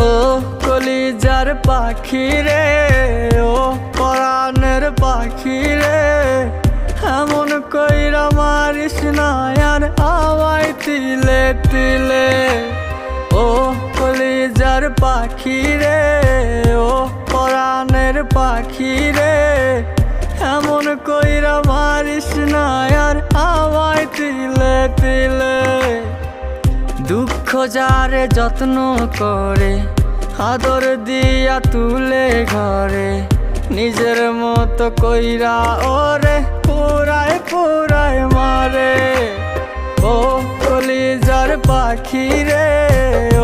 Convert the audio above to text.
ও কলিজার পাখি রে, ও পরাণের পাখি রে, এমন কইরা মারিস না আর আমায় তিলে তিলে। ও কলিজার পাখি রে, ও পরাণের পাখি রে, এমন কইরা মারিস না আর আমায় তিলে তিলে। দুঃখ যারে যত্ন করে, আদর দিয়া তুলে ঘরে, নিজের মতো কইরা ওরে পুরায় পুরায় মারে। ও কলিজার পাখি রে, ও